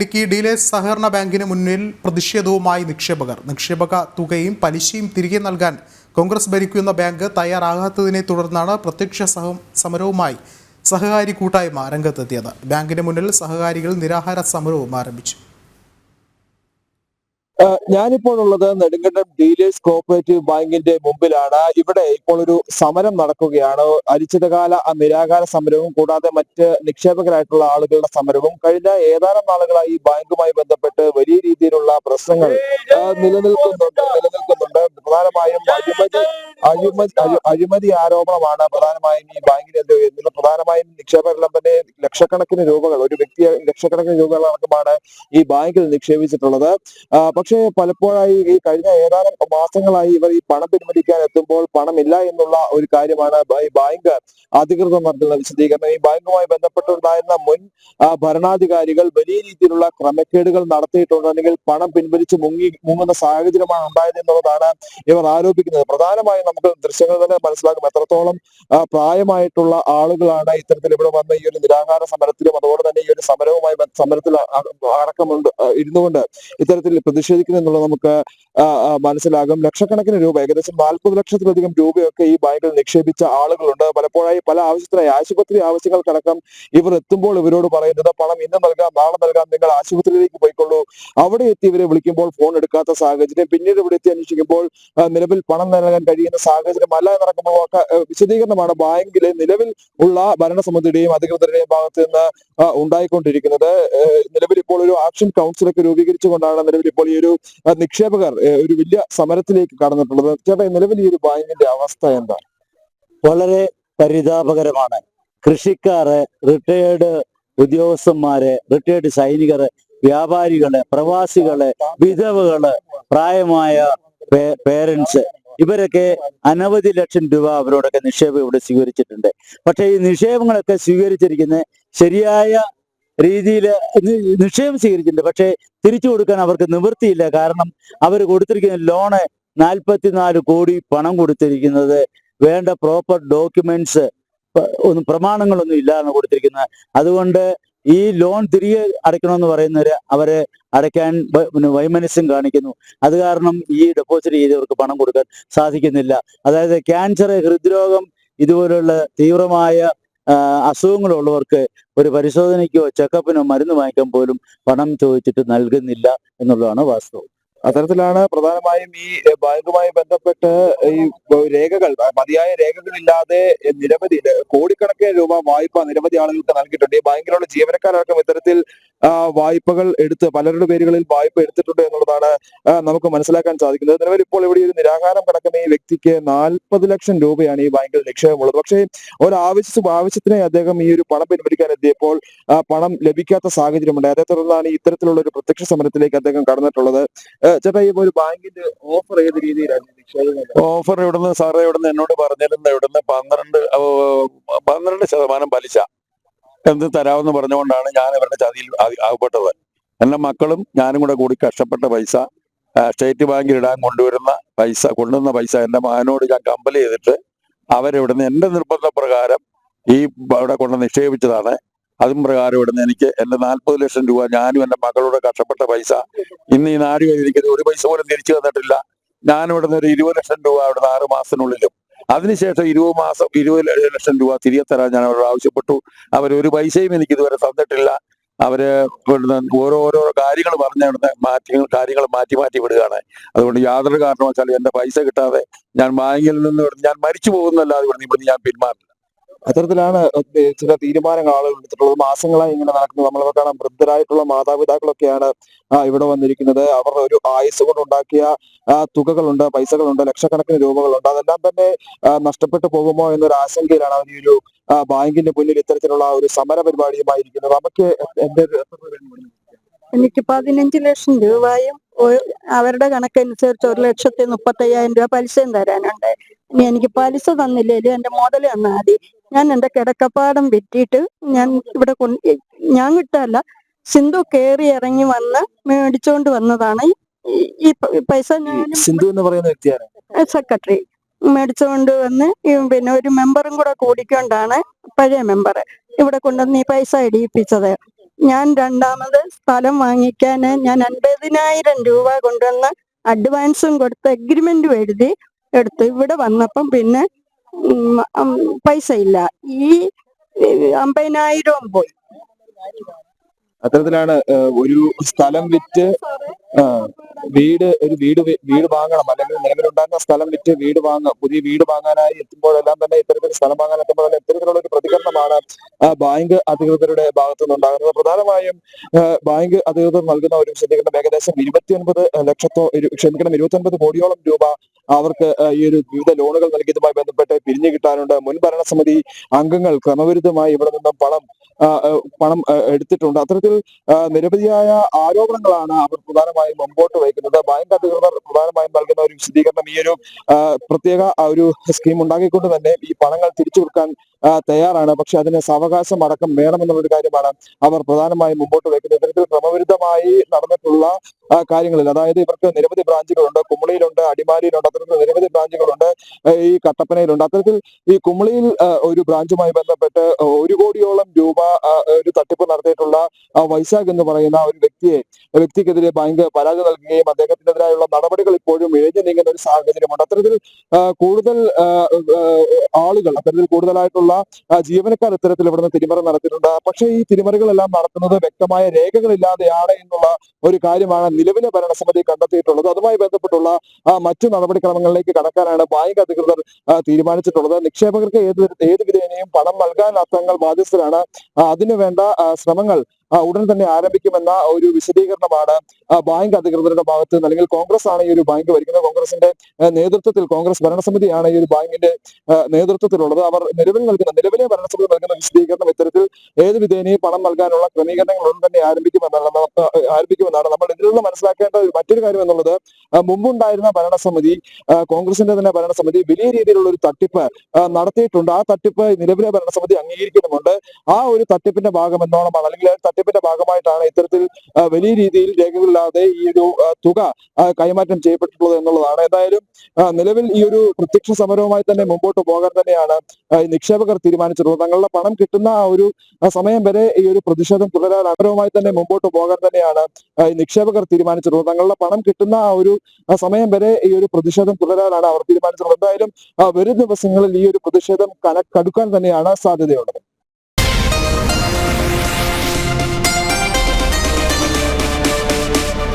Idukki dealers സഹകരണ ബാങ്കിന് മുന്നിൽ പ്രതിഷേധവുമായി നിക്ഷേപക തുകയും പലിശയും തിരികെ നൽകാൻ കോൺഗ്രസ് ഭരിക്കുന്ന ബാങ്ക് തയ്യാറാകാത്തതിനെ തുടർന്നാണ് പ്രത്യക്ഷ സമരവുമായി സഹകാരി കൂട്ടായ്മ രംഗത്തെത്തിയത്. ബാങ്കിന് മുന്നിൽ സഹകാരികൾ നിരാഹാര സമരവും ആരംഭിച്ചു. ഞാനിപ്പോൾ ഉള്ളത് നെടുങ്കണ്ടം ഡീലേഴ്സ് കോഓപ്പറേറ്റീവ് ബാങ്കിന്റെ മുമ്പിലാണ്. ഇവിടെ ഇപ്പോൾ ഒരു സമരം നടക്കുകയാണ്. അനിശ്ചിതകാല നിരാഹാര സമരവും കൂടാതെ മറ്റ് നിക്ഷേപകരായിട്ടുള്ള ആളുകളുടെ സമരവും. കഴിഞ്ഞ ഏതാനും നാളുകളായി ഈ ബാങ്കുമായി ബന്ധപ്പെട്ട് വലിയ രീതിയിലുള്ള പ്രശ്നങ്ങൾ നിലനിൽക്കുന്നുണ്ട്. പ്രധാനമായും അഴിമതി ആരോപണമാണ് പ്രധാനമായും ഈ ബാങ്കിനെതിരെ. പ്രധാനമായും നിക്ഷേപകരെല്ലാം തന്നെ ലക്ഷക്കണക്കിന് രൂപകൾ, ഒരു വ്യക്തി ലക്ഷക്കണക്കിന് രൂപകൾ അടക്കമാണ് ഈ ബാങ്കിൽ നിക്ഷേപിച്ചിട്ടുള്ളത്. പക്ഷേ പലപ്പോഴായി ഈ കഴിഞ്ഞ ഏതാനും മാസങ്ങളായി ഇവർ ഈ പണം പിൻവലിക്കാൻ എത്തുമ്പോൾ പണമില്ല എന്നുള്ള ഒരു കാര്യമാണ് ഈ ബാങ്ക് അധികൃതർ നടത്തുന്ന വിശദീകരണം. ഈ ബാങ്കുമായി ബന്ധപ്പെട്ടുണ്ടായിരുന്ന മുൻ ഭരണാധികാരികൾ വലിയ രീതിയിലുള്ള ക്രമക്കേടുകൾ നടത്തിയിട്ടുണ്ടെങ്കിൽ പണം പിൻവലിച്ച് മുങ്ങുന്ന സാഹചര്യമാണ് ഉണ്ടായത് എന്നുള്ളതാണ് ഇവർ ആരോപിക്കുന്നത്. പ്രധാനമായും നമുക്ക് ദൃശ്യങ്ങൾ തന്നെ മനസ്സിലാക്കും എത്രത്തോളം പ്രായമായിട്ടുള്ള ആളുകളാണ് ഇത്തരത്തിൽ ഇവിടെ വന്ന ഈ ഒരു നിരാഹാര സമരത്തിലും അതുപോലെ തന്നെ ഈ ഒരു സമരത്തിൽ അടക്കമുണ്ട് ഇരുന്നുകൊണ്ട് ഇത്തരത്തിൽ പ്രതിഷേധിക്കുന്നു എന്നുള്ളത് നമുക്ക് മനസ്സിലാകും. ലക്ഷക്കണക്കിന് രൂപ, ഏകദേശം 40 ലക്ഷത്തിലധികം രൂപയൊക്കെ ഈ ബാങ്കിൽ നിക്ഷേപിച്ച ആളുകളുണ്ട്. പലപ്പോഴായി പല ആവശ്യത്തിനായി ആശുപത്രി ആവശ്യങ്ങൾക്കടക്കം ഇവർ എത്തുമ്പോൾ ഇവരോട് പറയുന്നത് പണം ഇന്ന് നൽകാം, നാളെ നൽകാം, നിങ്ങൾ ആശുപത്രിയിലേക്ക് പോയിക്കൊള്ളൂ. അവിടെ എത്തി ഇവരെ വിളിക്കുമ്പോൾ ഫോൺ എടുക്കാത്ത സാഹചര്യം, പിന്നീട് ഇവിടെ എത്തി അന്വേഷിക്കുമ്പോൾ നിലവിൽ പണം നൽകാൻ കഴിയുന്ന സാഹചര്യം അല്ല എന്നടക്കമുള്ള വിശദീകരണമാണ് ബാങ്കിലെ നിലവിൽ ഉള്ള ഭരണസമിതിയുടെയും അധികൃതരുടെയും ഭാഗത്ത് നിന്ന് ഉണ്ടായിക്കൊണ്ടിരിക്കുന്നത്. നിലവിൽ ഇപ്പോൾ ഒരു ആക്ഷൻ കൗൺസിലൊക്കെ രൂപീകരിച്ചുകൊണ്ടാണ് നിലവിൽ ഇപ്പോൾ ഈ ഒരു നിക്ഷേപകർ ഒരു വലിയ സമരത്തിലേക്ക് കടന്നിട്ടുള്ളത്. ചേട്ടാ, നിലവിൽ ഈ ഒരു ബാങ്കിന്റെ അവസ്ഥ എന്താണ്? വളരെ പരിതാപകരമാണ്. കൃഷിക്കാര്, റിട്ടയേർഡ് ഉദ്യോഗസ്ഥന്മാര്, റിട്ടയേർഡ് സൈനികര്, വ്യാപാരികള്, പ്രവാസികള്, വിധവകള്, പ്രായമായ പേരൻസ്, ഇവരൊക്കെ അനവധി ലക്ഷം രൂപ അവരോടൊക്കെ നിക്ഷേപം ഇവിടെ സ്വീകരിച്ചിട്ടുണ്ട്. പക്ഷെ ഈ നിക്ഷേപങ്ങളൊക്കെ സ്വീകരിച്ചിരിക്കുന്ന ശരിയായ രീതിയിൽ നിക്ഷേപം സ്വീകരിച്ചിട്ടുണ്ട്. പക്ഷെ തിരിച്ചു കൊടുക്കാൻ അവർക്ക് നിവൃത്തിയില്ല. കാരണം അവർ കൊടുത്തിരിക്കുന്ന ലോണ് 44 കോടി പണം കൊടുത്തിരിക്കുന്നത് വേണ്ട പ്രോപ്പർ ഡോക്യുമെന്റ്സ് പ്രമാണങ്ങളൊന്നും ഇല്ലാന്ന് കൊടുത്തിരിക്കുന്നത്. അതുകൊണ്ട് ഈ ലോൺ തിരികെ അടയ്ക്കണമെന്ന് പറയുന്നവര് അവരെ അടയ്ക്കാൻ വൈമനസ്യം കാണിക്കുന്നു. അത് കാരണം ഈ ഡെപ്പോസിറ്റ് ചെയ്തവർക്ക് പണം കൊടുക്കാൻ സാധിക്കുന്നില്ല. അതായത് ക്യാൻസർ, ഹൃദ്രോഗം, ഇതുപോലുള്ള തീവ്രമായ അസുഖങ്ങളുള്ളവർക്ക് ഒരു പരിശോധനയ്ക്കോ ചെക്കപ്പിനോ മരുന്ന് വാങ്ങിക്കാൻ പോലും പണം ചോദിച്ചിട്ട് നൽകുന്നില്ല എന്നുള്ളതാണ് വാസ്തവം. അത്തരത്തിലാണ് പ്രധാനമായും ഈ ബാങ്കുമായി ബന്ധപ്പെട്ട് ഈ രേഖകൾ, മതിയായ രേഖകളില്ലാതെ നിരവധി കോടിക്കണക്കിന് രൂപ വായ്പ നിരവധി ആളുകൾക്ക് നൽകിയിട്ടുണ്ട്. ഈ ബാങ്കിലുള്ള ജീവനക്കാരടക്കം ഇത്തരത്തിൽ വായ്പകൾ എടുത്ത് പലരുടെ പേരുകളിൽ വായ്പ എടുത്തിട്ടുണ്ട് എന്നുള്ളതാണ് നമുക്ക് മനസ്സിലാക്കാൻ സാധിക്കുന്നത്. നിലവിൽ ഇപ്പോൾ ഇവിടെ ഒരു നിരാഹാരം കിടക്കുന്ന ഈ വ്യക്തിക്ക് 40 ലക്ഷം രൂപയാണ് ഈ ബാങ്കിൽ നിക്ഷേപമുള്ളത്. പക്ഷേ ആവശ്യത്തിന് അദ്ദേഹം ഈ ഒരു പണം പിൻവലിക്കാൻ എത്തിയപ്പോൾ പണം ലഭിക്കാത്ത സാഹചര്യമുണ്ട്. അതേ തുടർന്നാണ് ഇത്തരത്തിലുള്ള ഒരു പ്രത്യക്ഷ സമരത്തിലേക്ക് അദ്ദേഹം കടന്നിട്ടുള്ളത്. ചേട്ടാ, ഈ ഒരു ബാങ്കിന്റെ ഓഫർ ഏത് രീതിയിലാണ്? ഓഫർ ഇവിടുന്ന് സാറേ എന്നോട് പറഞ്ഞിരുന്ന ഇവിടുന്ന് 12% പലിശ എന്ത് തരാമെന്ന് പറഞ്ഞുകൊണ്ടാണ് ഞാൻ ഇവരുടെ ചതിയിൽ ആകപ്പെട്ടത്. എന്റെ മക്കളും ഞാനും കൂടി കഷ്ടപ്പെട്ട പൈസ സ്റ്റേറ്റ് ബാങ്കിൽ ഇടാൻ കൊണ്ടുവന്ന പൈസ എന്റെ മകനോട് ഞാൻ കമ്പൽ ചെയ്തിട്ട് അവരിവിടുന്ന് എന്റെ നിർബന്ധപ്രകാരം അവിടെ കൊണ്ട് നിക്ഷേപിച്ചതാണ്. അതും പ്രകാരം ഇവിടുന്ന് എനിക്ക് എന്റെ 40 ലക്ഷം രൂപ ഞാനും എന്റെ മക്കളോട് കഷ്ടപ്പെട്ട പൈസ ഇന്ന് ഈ നാട് കഴിഞ്ഞിരിക്കുന്നത് ഒരു പൈസ പോലും തിരിച്ചു തന്നിട്ടില്ല. ഞാൻ ഇവിടുന്ന് ഒരു 20 ലക്ഷം രൂപ അവിടുന്ന് 6 മാസത്തിനുള്ളിലും അതിനുശേഷം 20 ലക്ഷം രൂപ തിരികെ തരാൻ ഞാൻ അവരോട് ആവശ്യപ്പെട്ടു. അവരൊരു പൈസയും എനിക്ക് ഇതുവരെ തന്നിട്ടില്ല. അവര് ഓരോ കാര്യങ്ങൾ കാര്യങ്ങൾ മാറ്റി വിടുകയാണ്. അതുകൊണ്ട് യാതൊരു കാരണവശാലും എന്റെ പൈസ കിട്ടാതെ ഞാൻ ബാങ്കിൽ നിന്ന് ഞാൻ മരിച്ചു പോകുന്നല്ലാതെ ഇവിടുന്ന് ഞാൻ പിന്മാറില്ല. അത്തരത്തിലാണ് ചില തീരുമാനങ്ങൾ ആളുകൾ എടുത്തിട്ടുള്ളത്. മാസങ്ങളായി ഇങ്ങനെ നടക്കുന്നത്. നമ്മളൊക്കെ കാണാം, വൃദ്ധരായിട്ടുള്ള മാതാപിതാക്കളൊക്കെയാണ് ഇവിടെ വന്നിരിക്കുന്നത്. അവർ ഒരു ആയുസ് കൊണ്ടുണ്ടാക്കിയ തുകകളുണ്ട്, പൈസകളുണ്ട്, ലക്ഷക്കണക്കിന് രൂപകളുണ്ട്. അതെല്ലാം തന്നെ നഷ്ടപ്പെട്ടു പോകുമോ എന്നൊരു ആശങ്കയിലാണ് അവർ ഈ ഒരു ബാങ്കിന്റെ മുന്നിൽ ഇത്തരത്തിലുള്ള ഒരു സമര പരിപാടിയുമായിരിക്കുന്നത്. നമുക്ക് എനിക്ക് 15 ലക്ഷം രൂപയും അവരുടെ കണക്കനുസരിച്ച് 1,35,000 രൂപ പലിശയും തരാനുണ്ട്. ഇനി എനിക്ക് പലിശ തന്നില്ലേലും എന്റെ മുതൽ തന്നാൽ മതി. ഞാൻ എന്റെ കിടക്കപ്പാടം വിറ്റിട്ട് ഞാൻ കിട്ടല്ല, സിന്ധു കയറി ഇറങ്ങി വന്ന് മേടിച്ചോണ്ട് വന്നതാണ് ഈ പൈസ. സിന്ധു എന്ന് പറയുന്ന വ്യക്തിയാണ് സെക്രട്ടറി മേടിച്ചുകൊണ്ട് വന്ന് പിന്നെ ഒരു മെമ്പറും കൂടെ കൂടിക്കൊണ്ടാണ്, പഴയ മെമ്പർ, ഇവിടെ കൊണ്ടുവന്ന് ഈ പൈസ ഇടിയിപ്പിച്ചത്. ഞാൻ രണ്ടാമത് സ്ഥലം വാങ്ങിക്കാൻ ഞാൻ 50,000 രൂപ കൊണ്ടുവന്ന് അഡ്വാൻസും കൊടുത്ത് എഗ്രിമെന്റും എഴുതി എടുത്തു. ഇവിടെ വന്നപ്പം പിന്നെ പൈസ ഇല്ല. ഈ 50,000 പോയി. അത്തരത്തിലാണ് ഒരു സ്ഥലം വിറ്റ് വീട് വാങ്ങണം, അല്ലെങ്കിൽ നിലവിലുണ്ടായിരുന്ന സ്ഥലം വിറ്റ് പുതിയ വീട് വാങ്ങാനായി എത്തുമ്പോഴെല്ലാം തന്നെ ഇത്തരത്തിൽ സ്ഥലം വാങ്ങാൻ എത്തുമ്പോഴെല്ലാം ഇത്തരത്തിലുള്ള ഒരു പ്രതികരണമാണ് ബാങ്ക് അധികൃതരുടെ ഭാഗത്തു നിന്നുണ്ടാകുന്നത്. പ്രധാനമായും ബാങ്ക് അധികൃതർ നൽകുന്ന ഒരു വിശദീകരണം ഏകദേശം 29 കോടിയോളം രൂപ അവർക്ക് ഈ ഒരു വിവിധ ലോണുകൾ നൽകിയതുമായി ബന്ധപ്പെട്ട് പിരിഞ്ഞു കിട്ടാനുണ്ട്. മുൻ ഭരണസമിതി അംഗങ്ങൾ ക്രമവിരുദ്ധമായി ഇവിടെ നിന്നും പണം എടുത്തിട്ടുണ്ട്. അത്തരത്തിൽ നിരവധിയായ ആരോപണങ്ങളാണ് അവർ പ്രധാനമായും മുമ്പോട്ട് വയ്ക്കുന്നത്. ബാങ്ക് അധികൃതർ പ്രധാനമായും നൽകുന്ന ഒരു വിശദീകരണം ഈ ഒരു പ്രത്യേക ഒരു സ്കീം ഉണ്ടാക്കിക്കൊണ്ട് തന്നെ ഈ പണങ്ങൾ തിരിച്ചു കൊടുക്കാൻ തയ്യാറാണ്. പക്ഷെ അതിന് സാവകാശം അടക്കം വേണമെന്നുള്ളൊരു കാര്യമാണ് അവർ പ്രധാനമായും മുമ്പോട്ട് വയ്ക്കുന്നത്. ഇത്തരത്തിൽ ക്രമവിരുദ്ധമായി നടന്നിട്ടുള്ള കാര്യങ്ങളിൽ, അതായത് ഇവർക്ക് നിരവധി ബ്രാഞ്ചുകളുണ്ട്, കുമളിയിലുണ്ട്, അടിമാലിയിലുണ്ട്, അത്തരത്തിൽ നിരവധി ബ്രാഞ്ചുകളുണ്ട്, ഈ കട്ടപ്പനയിലുണ്ട്. അത്തരത്തിൽ ഈ കുമളിയിൽ ഒരു ബ്രാഞ്ചുമായി ബന്ധപ്പെട്ട് 1 കോടിയോളം രൂപ ഒരു തട്ടിപ്പ് നടത്തിയിട്ടുള്ള വൈശാഖ് എന്ന് പറയുന്ന ഒരു വ്യക്തിക്കെതിരെ ബാങ്ക് പരാതി നൽകുകയും അദ്ദേഹത്തിനെതിരായുള്ള നടപടികൾ ഇപ്പോഴും ഇഴഞ്ഞു നീങ്ങുന്ന ഒരു സാഹചര്യമുണ്ട്. അത്തരത്തിൽ കൂടുതൽ ആളുകൾ, അത്തരത്തിൽ കൂടുതലായിട്ടുള്ള ജീവനക്കാർ ഇത്തരത്തിൽ ഇവിടുന്ന് തിരിമറി നടത്തിയിട്ടുണ്ട്. പക്ഷേ ഈ തിരിമറികളെല്ലാം നടത്തുന്നത് വ്യക്തമായ രേഖകളില്ലാതെയാണ് എന്നുള്ള ഒരു കാര്യമാണ് നിലവിലെ ഭരണസമിതി കണ്ടെത്തിയിട്ടുള്ളത്. അതുമായി ബന്ധപ്പെട്ടുള്ള മറ്റു നടപടിക്രമങ്ങളിലേക്ക് കടക്കാനാണ് ബാങ്ക് അധികൃതർ തീരുമാനിച്ചിട്ടുള്ളത്. നിക്ഷേപകർക്ക് ഏത് വിധേനയും പണം നൽകാൻ തങ്ങൾ ബാധ്യസ്ഥരാണ്. അതിനുവേണ്ട ശ്രമങ്ങൾ ഉടൻ തന്നെ ആരംഭിക്കുമെന്ന ഒരു വിശദീകരണമാണ് ബാങ്ക് അധികൃതരുടെ ഭാഗത്ത് നിന്ന്. അല്ലെങ്കിൽ കോൺഗ്രസ് ആണ് ഈ ഒരു ബാങ്ക് ഭരിക്കുന്നത്. കോൺഗ്രസിന്റെ നേതൃത്വത്തിൽ, കോൺഗ്രസ് ഭരണസമിതിയാണ് ഈ ഒരു ബാങ്കിന്റെ നേതൃത്വത്തിലുള്ളത്. അവർ നിലവിലെ ഭരണസമിതി നൽകുന്ന വിശദീകരണം ഇത്തരത്തിൽ ഏത് വിധേനയും പണം നൽകാനുള്ള ക്രമീകരണങ്ങൾ ഉടൻ തന്നെ ആരംഭിക്കുമെന്നാണ്. നമ്മൾ ഇതിൽ നിന്ന് മനസ്സിലാക്കേണ്ട മറ്റൊരു കാര്യം എന്നുള്ളത്, മുമ്പുണ്ടായിരുന്ന ഭരണസമിതി, കോൺഗ്രസിന്റെ തന്നെ ഭരണസമിതി വലിയ രീതിയിലുള്ള ഒരു തട്ടിപ്പ് നടത്തിയിട്ടുണ്ട്. ആ തട്ടിപ്പ് നിലവിലെ ഭരണസമിതി അംഗീകരിക്കുന്നുമുണ്ട്. ആ ഒരു തട്ടിപ്പിന്റെ ഭാഗം എന്നോണമാണ്, അല്ലെങ്കിൽ തട്ടിപ്പിന്റെ ഭാഗമായിട്ടാണ് ഇത്തരത്തിൽ വലിയ രീതിയിൽ രേഖകളില്ലാതെ ഈ ഒരു തുക കൈമാറ്റം ചെയ്യപ്പെട്ടിട്ടുള്ളത് എന്നുള്ളതാണ്. എന്തായാലും നിലവിൽ ഈ ഒരു പ്രത്യക്ഷ സമരവുമായി തന്നെ മുമ്പോട്ട് പോകാൻ തന്നെയാണ് നിക്ഷേപകർ തീരുമാനിച്ചിട്ടുള്ളത്. തങ്ങളുടെ പണം കിട്ടുന്ന ആ ഒരു സമയം വരെ ഈ ഒരു പ്രതിഷേധം തുടരാൻ സമരവുമായി തന്നെ മുമ്പോട്ട് പോകാൻ തന്നെയാണ് നിക്ഷേപകർ തീരുമാനിച്ചിട്ടുള്ളത്. തങ്ങളുടെ പണം കിട്ടുന്ന ആ ഒരു സമയം വരെ ഈ ഒരു പ്രതിഷേധം തുടരാനാണ് അവർ തീരുമാനിച്ചിട്ടുള്ളത്. എന്തായാലും വരും ദിവസങ്ങളിൽ ഈ ഒരു പ്രതിഷേധം കടുക്കാൻ തന്നെയാണ് സാധ്യതയുള്ളത്.